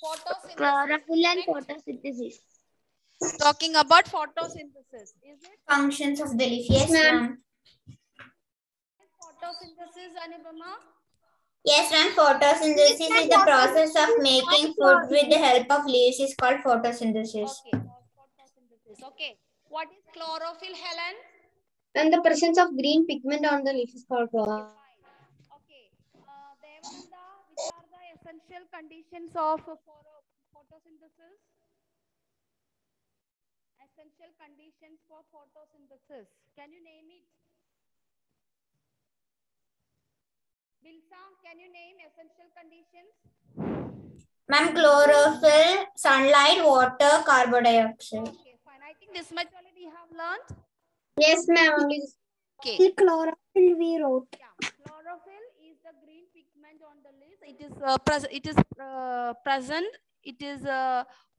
Photosynthesis. Chlorophyll and Correct? photosynthesis. Talking about photosynthesis. Is it? Functions of the leaf. Yes, ma'am. Photosynthesis, Anupama? Yes, ma'am. Photosynthesis is the process of making food with the help of leaves is called photosynthesis. Okay. Photosynthesis. Okay. What is chlorophyll, Helen? And the presence of green pigment on the leaf is called chlorophyll. Okay. Devananda, which are the essential conditions of photosynthesis? Essential conditions for photosynthesis. Can you name it? Bilsa, can you name essential conditions? Ma'am, chlorophyll, sunlight, water, carbon dioxide. Okay, fine. I think this much already you have learned. Yes, ma'am. Okay. Chlorophyll we wrote. Yeah. Chlorophyll is the green pigment on the leaves. It is present. It is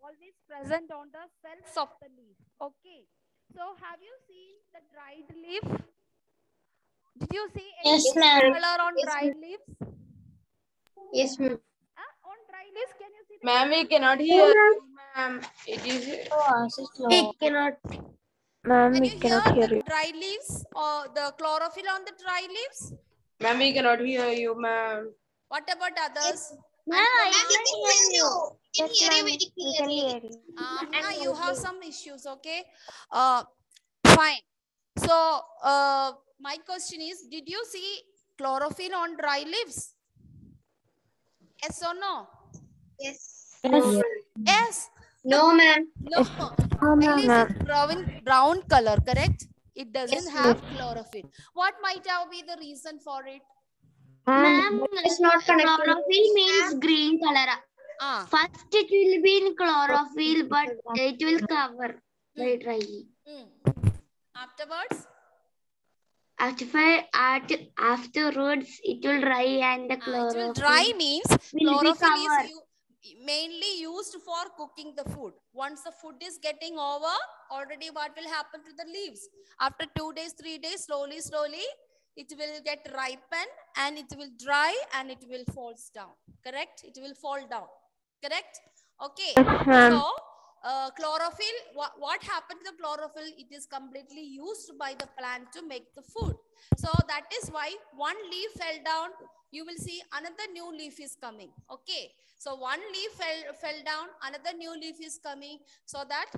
always present on the cells of the leaf. Okay. So have you seen the dried leaf? Did you see any color on dried leaves? Yes, ma'am. On dry leaves, can you see? Ma'am, we cannot hear. Ma'am, it is. We cannot. Ma'am, Can we you cannot hear hear the you. dry leaves or the chlorophyll on the dry leaves? Ma'am, we cannot hear you, ma'am. What about others? Ma'am, I can hear you. Can hear you very clearly. Amna, you have some issues, okay? Fine. So, my question is, did you see chlorophyll on dry leaves? Yes or no? Yes. Yes. No, ma'am. No. Dry leaves is brown color, correct? It doesn't have chlorophyll. What might have be the reason for it? Ma'am, it's not connected. Chlorophyll means green color. First, it will be in chlorophyll, but it will cover by drying. Afterwards? Afterwards, it will dry and the chlorophyll. It will dry means chlorophyll is mainly used for cooking the food. Once the food is getting over, already what will happen to the leaves? After 2 days, 3 days, slowly, it will get ripened and it will dry and it will fall down. Correct? It will fall down. Correct? Okay. So, chlorophyll, what happened to the chlorophyll? It is completely used by the plant to make the food. So, that is why one leaf fell down. You will see another new leaf is coming. Okay. So, one leaf fell down, another new leaf is coming, so that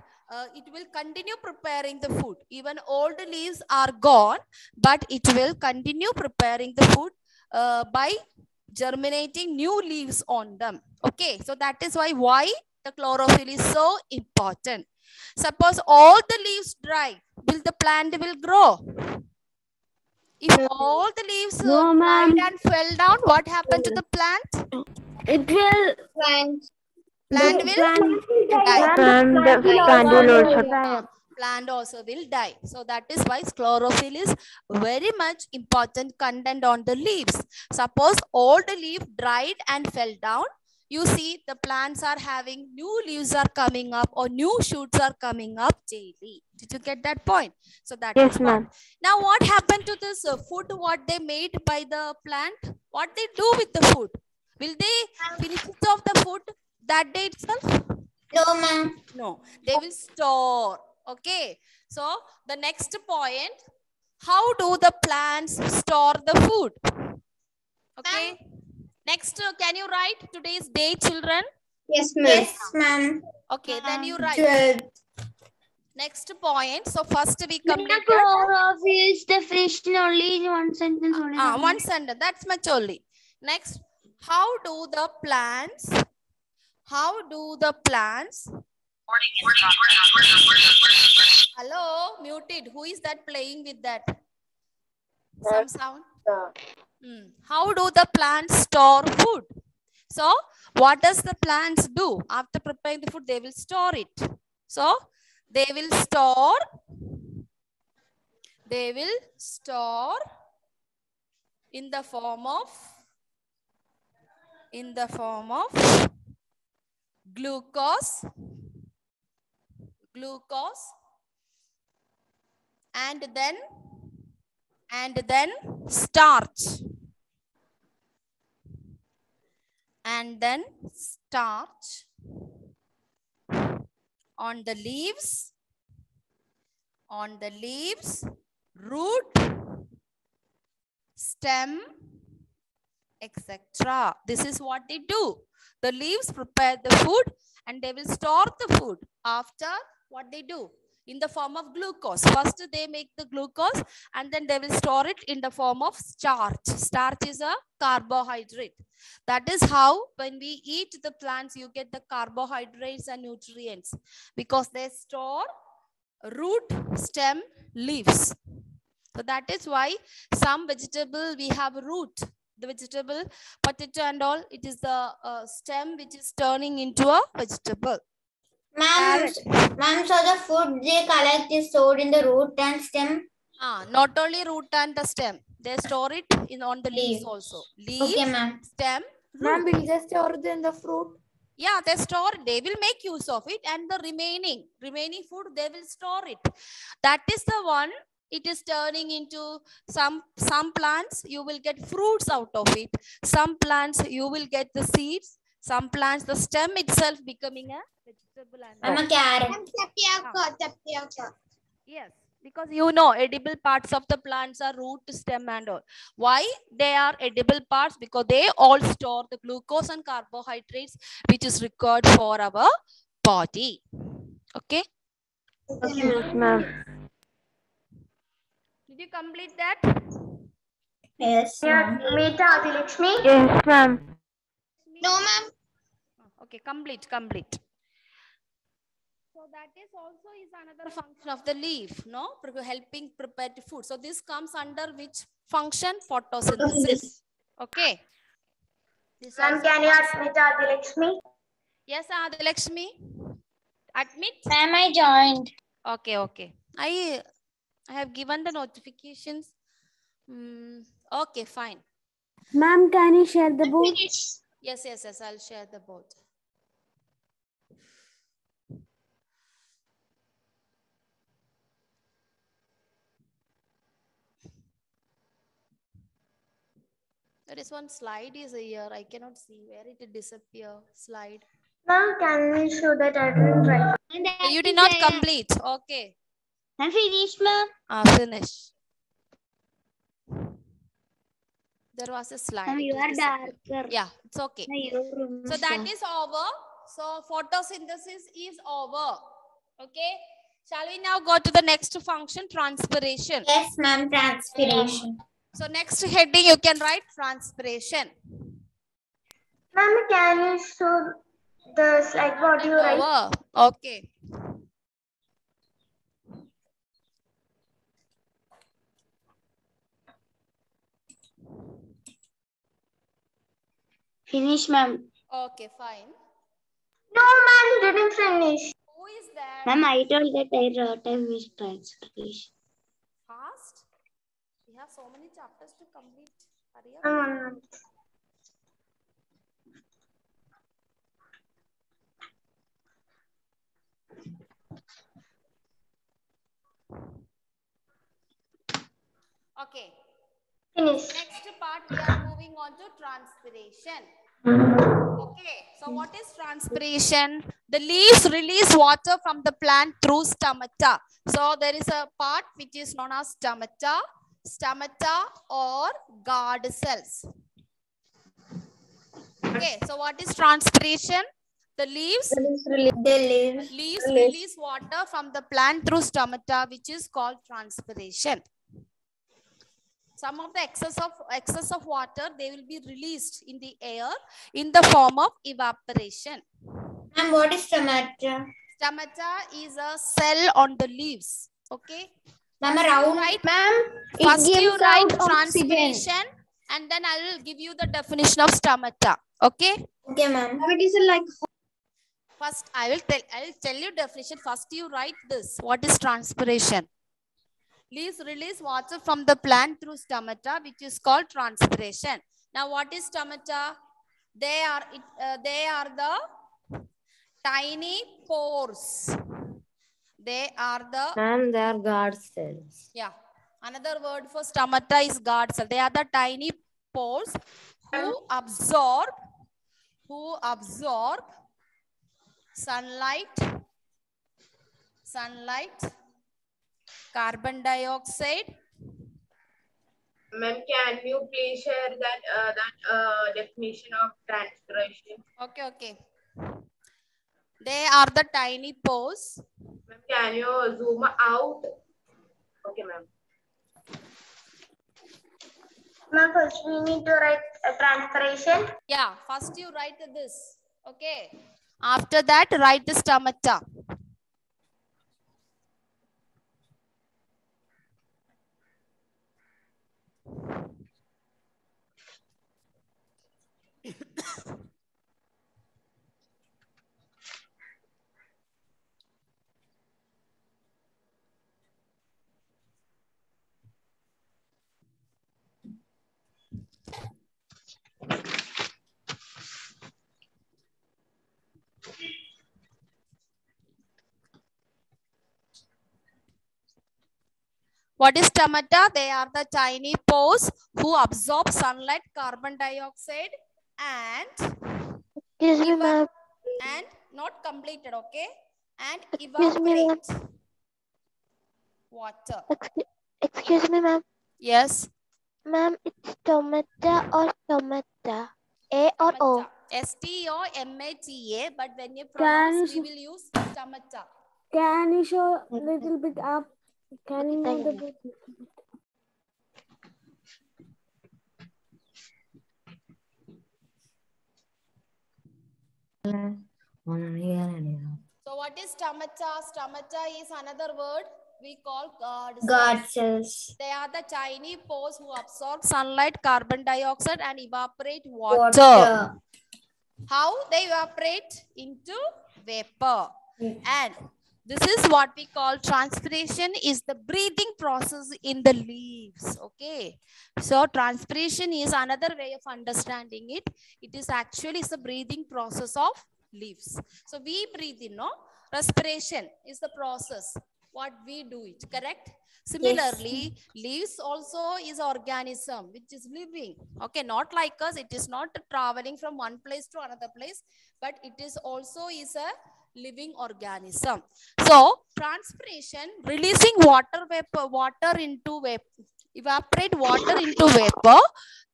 it will continue preparing the food. Even old leaves are gone, but it will continue preparing the food by germinating new leaves on them. Okay, so that is why the chlorophyll is so important. Suppose all the leaves dry, will the plant will grow? If all the leaves dried and fell down, what happened to the plant? It will Plant will die. The plant will also die. Plant also will die. So that is why chlorophyll is very much important content on the leaves. Suppose all the leaf dried and fell down, you see the plants are having new leaves are coming up or new shoots are coming up daily. Did you get that point? So that is Yes, ma'am. Now what happened to this food what they made by the plant? What they do with the food? Will they finish it off the food that day itself? No, ma'am. No, they will store. Okay. So the next point, how do the plants store the food? Okay. Next, can you write today's day, children? Yes, ma'am. Yes, ma'am. Okay, then you write. Next point. So first we completed. Chlorophyll is the fish only in one sentence only. One sentence. That's much only. Next, how do the plants? Hello, muted. Who is that playing with that? Some sound. How do the plants store food? So, what does the plants do? After preparing the food, they will store it. So, they will store in the form of glucose and then starch on the leaves, root, stem, etc. This is what they do. The leaves prepare the food and they will store the food. After, what they do? In the form of glucose. First they make the glucose and then they will store it in the form of starch. Starch is a carbohydrate. That is how when we eat the plants, you get the carbohydrates and nutrients because they store root, stem, leaves. So that is why some vegetable we have root. The vegetable, potato and all, it is the stem which is turning into a vegetable. Ma'am, so the food they collect is stored in the root and stem? Not only root and the stem. They store it on the leaves also. Leaves, okay, ma'am. Stem, ma'am, will they store it in the fruit? Yeah, they store it. They will make use of it and the remaining food, they will store it. That is the one. It is turning into some plants, you will get fruits out of it. Some plants, you will get the seeds. Some plants, the stem itself becoming a vegetable. I'm a carrot. Yes, because you know, edible parts of the plants are root, stem and all. Why they are edible parts? Because they all store the glucose and carbohydrates which is required for our body. Okay? Yes, ma'am. Did you complete that? Yes, ma'am. Yes, ma'am. No, ma'am. Okay, complete. So that is also is another function of the leaf, no? Helping prepare the food. So this comes under which function? Photosynthesis. Okay. Ma'am, can you admit Adilakshmi? Yes, Adilakshmi. Admit. Ma'am, I joined. Okay. I have given the notifications. Okay, fine. Ma'am, can you share the board? Yes, I'll share the board. There is one slide is here. I cannot see where it did disappear. Slide. Ma'am, can we show that I didn't write? You did not complete. Okay. I'm finished, ma'am. Finish. There was a slide. You are darker. Yeah, it's okay. So that is over. So photosynthesis is over. Okay. Shall we now go to the next function, transpiration? Yes, ma'am, transpiration. So next heading you can write transpiration. Ma'am, can you show the slide what you write? Okay. Finish, ma'am. Okay, fine. No, ma'am, didn't finish. Who is that? Ma'am, I told that I wrote a wish transpiration. Fast? We have so many chapters to complete. Hurry up. Okay. Finish. Next part we are moving on to transpiration. Okay. So what is transpiration? The leaves release water from the plant through stomata. So there is a part which is known as stomata or guard cells. Okay. So what is transpiration? The leaves release water from the plant through stomata, which is called transpiration. Some of the excess of water, they will be released in the air in the form of evaporation. And what is stomata? Stomata is a cell on the leaves. Okay. First you write transpiration and then I will give you the definition of stomata. Okay. Okay, ma'am. It is like. First, I will tell you definition. First, you write this. What is transpiration? Leaves release water from the plant through stomata, which is called transpiration. Now, what is stomata? They are the tiny pores. They are guard cells. Yeah. Another word for stomata is guard cell. They are the tiny pores who absorb sunlight sunlight, carbon dioxide. Ma'am, can you please share that definition of transpiration? Okay. They are the tiny pores. Ma'am, can you zoom out? Okay, ma'am. Ma'am, first we need to write a transpiration. Yeah, first you write this. Okay. After that, write the stomata. What is stomata? They are the tiny pores who absorb sunlight, carbon dioxide, and and not completed, okay? And evaporate water. Excuse me, ma'am. Yes. Ma'am, it's stomata or stomata? A or O? STOMATA, but when you pronounce, we will use stomata. Can you show a little bit up? Can you move the book? So what is stomata? Stomata is another word we call guard cells. They are the tiny pores who absorb sunlight, carbon dioxide, and evaporate water. How they evaporate? Into vapor. And this is what we call transpiration is the breathing process in the leaves. Okay. So transpiration is another way of understanding it. It is actually the breathing process of leaves. So we breathe in, no? Respiration is the process. What we do it, correct? Similarly, leaves also is organism which is living. Okay, not like us. It is not traveling from one place to another place, but it is also is a living organism. So transpiration, releasing water into vapor, evaporate water into vapor.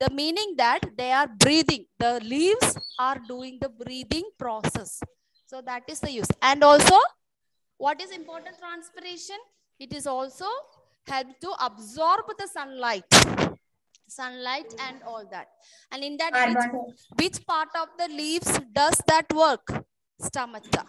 The meaning that they are breathing. The leaves are doing the breathing process. So that is the use. And also, what is important transpiration? It is also help to absorb the sunlight and all that. And in that, which part of the leaves does that work? Stomata.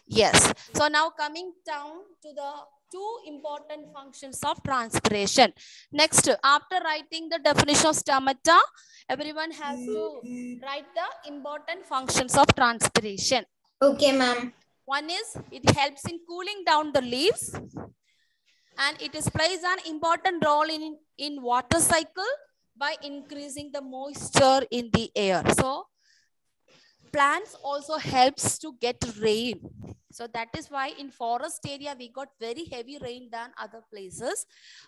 Yes. So now coming down to the two important functions of transpiration. Next, after writing the definition of stomata, everyone has to write the important functions of transpiration. Okay, ma'am. One is it helps in cooling down the leaves, and it plays an important role in water cycle by increasing the moisture in the air. So plants also helps to get rain. So that is why in forest area we got very heavy rain than other places,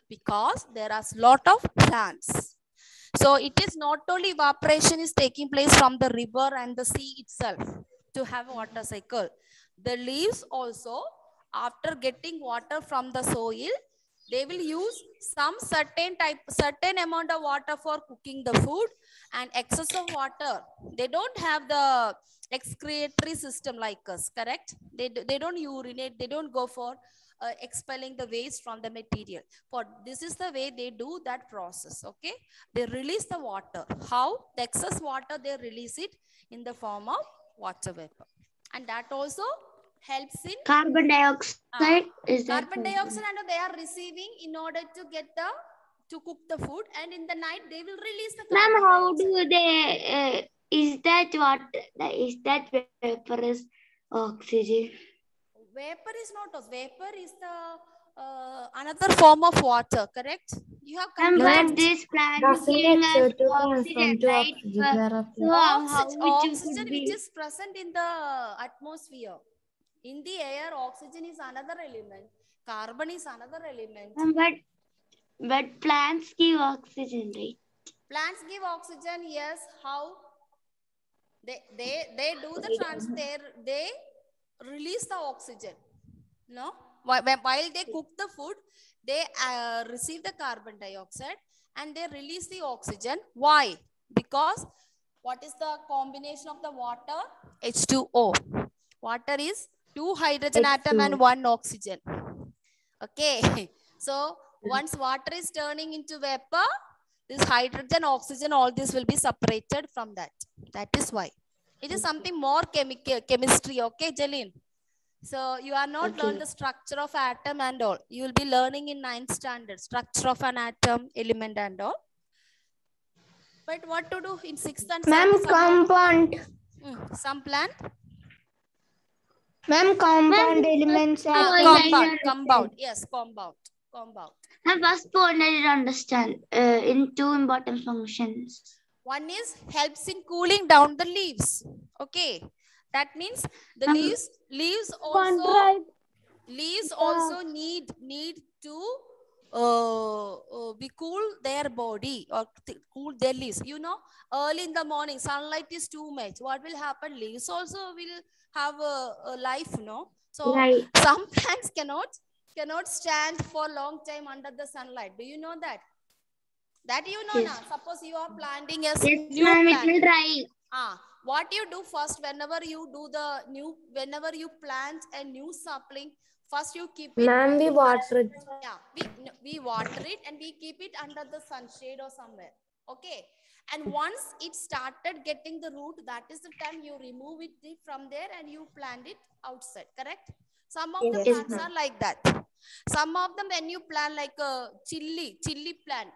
because there are lot of plants. So it is not only evaporation is taking place from the river and the sea itself to have a water cycle. The leaves also, after getting water from the soil, they will use some certain amount of water for cooking the food, and excess of water. They don't have the excretory system like us, correct? They don't urinate, they don't go for expelling the waste from the material. For this is the way they do that process, okay? They release the water. How? The excess water, they release it in the form of water vapor. And that also helps in carbon dioxide. Is that carbon dioxide, and they are receiving in order to get to cook the food, and in the night they will release the carbon dioxide. How dioxide. do they is that vapor is oxygen? Vapor is not vapor is the another form of water, correct? You have but this plant is giving us oxygen, right? Oxygen which is present in the atmosphere. In the air, oxygen is another element. Carbon is another element. But plants give oxygen, right? Plants give oxygen, yes. How? They do the they release the oxygen. No, while they cook the food, they receive the carbon dioxide and they release the oxygen. Why? Because what is the combination of the water? H2O. Water is 2 hydrogen atom and 1 oxygen. Okay. So once water is turning into vapor, this hydrogen, oxygen, all this will be separated from that. That is why. It is something more chemistry. Okay, Jalin? So you are not learning the structure of atom and all. You will be learning in 9th standard, structure of an atom, element and all. But what to do in 6th and 7th? Ma'am, compound. Some plant? Ma'am, compound elements are compound. Yes, compound. And first point I didn't understand in 2 important functions. One is helps in cooling down the leaves. Okay. That means the leaves also need to be cool their body or cool their leaves. You know, early in the morning, sunlight is too much. What will happen? Leaves also will have a life, no? So some plants cannot stand for a long time under the sunlight. Do you know that? That you know now. Suppose you are planting a new plant. It will dry. What you do first, whenever you plant a new sapling, first you keep it. Ma'am, we water it. Yeah, we water it and we keep it under the sunshade or somewhere. Okay. And once it started getting the root, that is the time you remove it from there and you plant it outside. Correct? Some of the plants are like that. Some of them, when you plant like a chili plant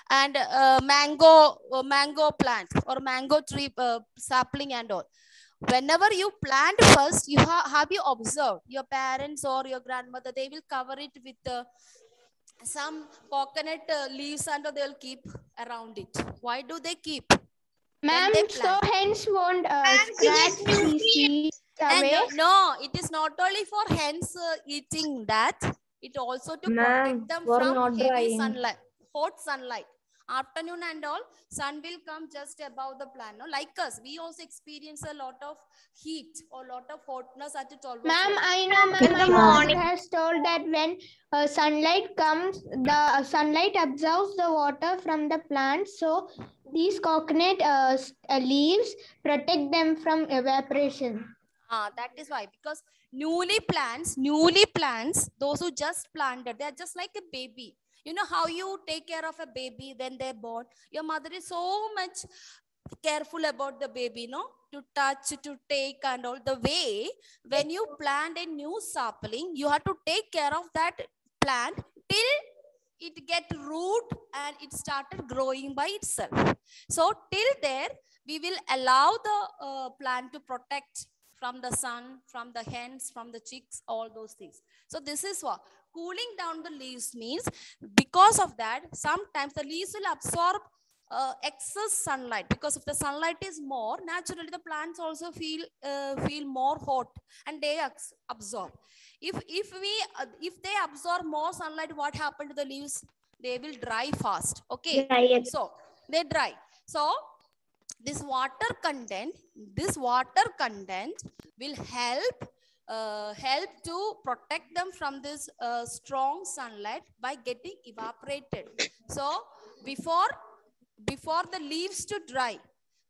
and mango plant or mango tree sapling and all. Whenever you plant first, have you observed your parents or your grandmother, they will cover it with some coconut leaves and they will keep around it. Why do they keep? Ma'am, so hence won't scratch the seeds away? No, it is not only for hens eating that. It also to protect them from heavy sunlight, hot sunlight. Afternoon and all, sun will come just above the plant. No? Like us, we also experience a lot of heat or lot of hotness at 12 o'clock. Ma'am, I know my mother has told that when sunlight comes, the sunlight absorbs the water from the plant. So these coconut leaves protect them from evaporation. That is why, because newly plants, those who just planted, they are just like a baby. You know how you take care of a baby when they're born? Your mother is so much careful about the baby, no? To touch, to take and all. The way when you plant a new sapling, you have to take care of that plant till it get root and it started growing by itself. So till there, we will allow the plant to protect from the sun, from the hens, from the chicks, all those things. So this is what cooling down the leaves means. Because of that, sometimes the leaves will absorb excess sunlight. Because if the sunlight is more, naturally the plants also feel more hot and they absorb. If they absorb more sunlight, what happened to the leaves? They will dry fast. Okay, so they dry. So this water content will help to protect them from this strong sunlight by getting evaporated. So before the leaves to dry,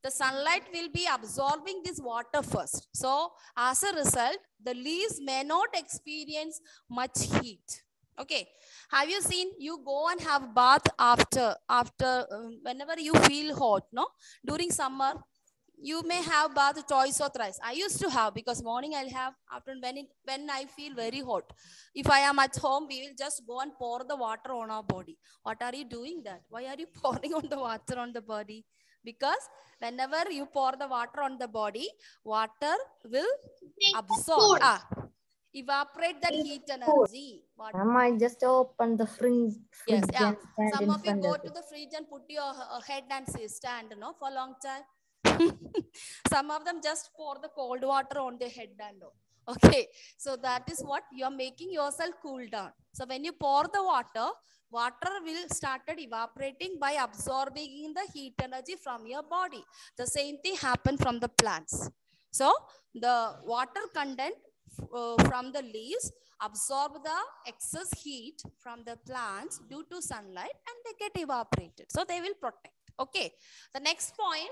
the sunlight will be absorbing this water first. So as a result, the leaves may not experience much heat. Okay, have you seen, you go and have bath after whenever you feel hot, no? During summer, you may have bath twice or thrice. I used to have, because morning I'll have, after when I feel very hot. If I am at home, we will just go and pour the water on our body. What are you doing that? Why are you pouring on the water on the body? Because whenever you pour the water on the body, water will absorb, evaporate that heat energy. I just open the fridge. Yes, yeah. Some of you go to the fridge and put your head and stand, no, for a long time. Some of them just pour the cold water on their head and all. Okay, so that is what you are making yourself cool down. So when you pour the water will started evaporating by absorbing the heat energy from your body. The same thing happened from the plants. So the water content from the leaves absorb the excess heat from the plants due to sunlight and they get evaporated. So they will protect. Okay. The next point,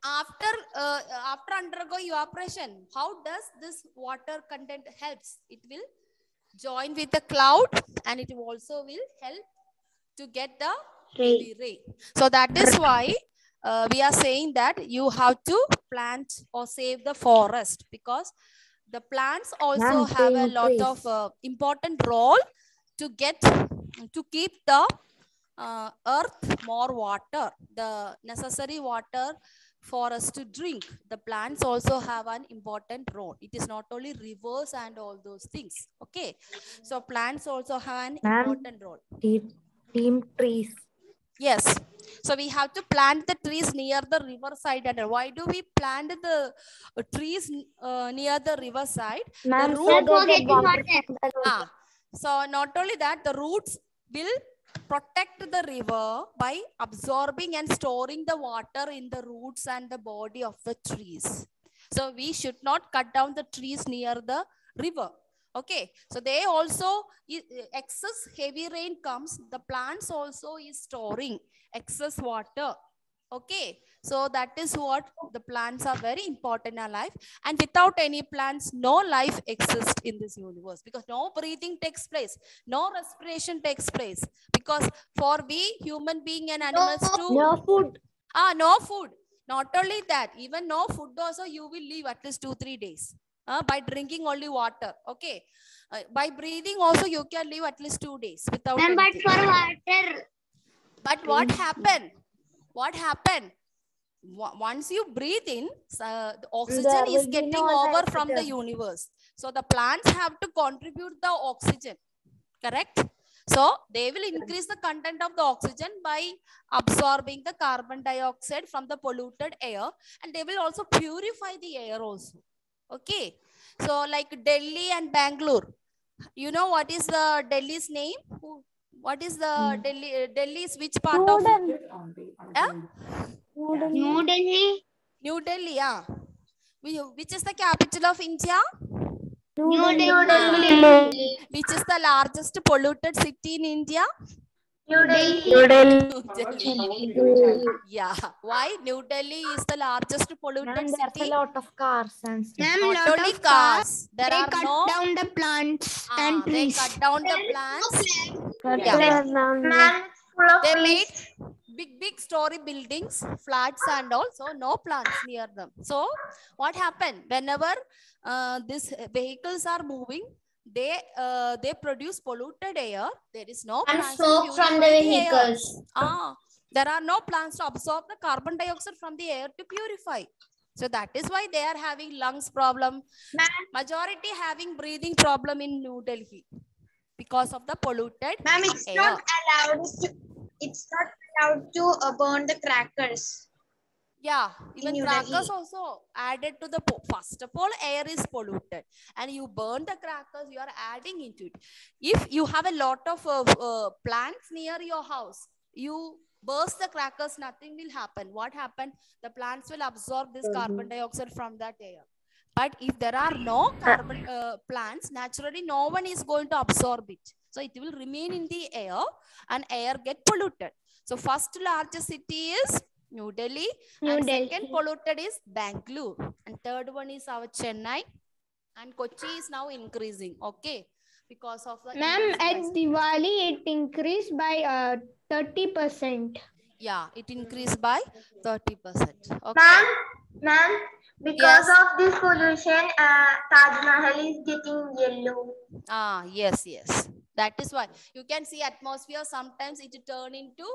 after undergo evaporation, how does this water content helps? It will join with the cloud and it also will help to get the heavy rain. So that is why we are saying that you have to plant or save the forest, because the plants also have a lot of important role to keep the earth more water, the necessary water for us to drink. The plants also have an important role. It is not only rivers and all those things. Okay. So plants also have an important role. Team trees. Yes. So we have to plant the trees near the riverside. And why do we plant the trees near the riverside? So not only that, the roots will protect the river by absorbing and storing the water in the roots and the body of the trees. So we should not cut down the trees near the river. Okay, so they also, excess heavy rain comes, the plants also is storing excess water. Okay, so that is what the plants are very important in our life. And without any plants, no life exists in this universe, because no breathing takes place, no respiration takes place. Because for we human being and animals too, no food. No food. Not only that, even no food also you will live at least 2-3 days. By drinking only water. Okay. By breathing also you can live at least 2 days without anything. But for water. But what happened? What happened? Once you breathe in, the oxygen is getting over from the universe. So the plants have to contribute the oxygen. Correct? So they will increase the content of the oxygen by absorbing the carbon dioxide from the polluted air, and they will also purify the air also. Okay. So like Delhi and Bangalore. You know what is the Delhi's name? What is the Delhi's which part of? New Delhi. New Delhi, yeah. Which is the capital of India? New Delhi. Which is the largest polluted city in India? New Delhi. Yeah. Why? New Delhi is the largest polluted city. There's a lot of cars and stuff. Not only cars. There are cut down the plants and they trees. cut down the plants. They made big story buildings, flats and also no plants near them. So what happened? Whenever these vehicles are moving, they produce polluted air. There is no And plants smoke from the vehicles. There are no plants to absorb the carbon dioxide from the air to purify. So that is why they are having lungs problem. Majority having breathing problem in New Delhi because of the polluted Ma'am, it's air. not allowed to burn the crackers. Yeah, even New crackers Delhi. also added to the, first of all, air is polluted and you burn the crackers, you are adding into it. If you have a lot of plants near your house, you burst the crackers, nothing will happen. What happened? The plants will absorb this carbon dioxide from that air. But if there are no carbon plants, naturally no one is going to absorb it. So it will remain in the air and air get polluted. So first largest city is New Delhi. Second polluted is Bangalore. And third one is our Chennai. And Kochi is now increasing. Okay. Because of the... Ma'am, at Diwali, it increased by 30%. Yeah, it increased by 30%. Okay. Ma'am, because of this pollution, Taj Mahal is getting yellow. Yes. That is why. You can see atmosphere, sometimes it turn into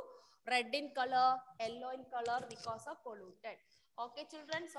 red in color, yellow in color because of polluted. Okay, children. So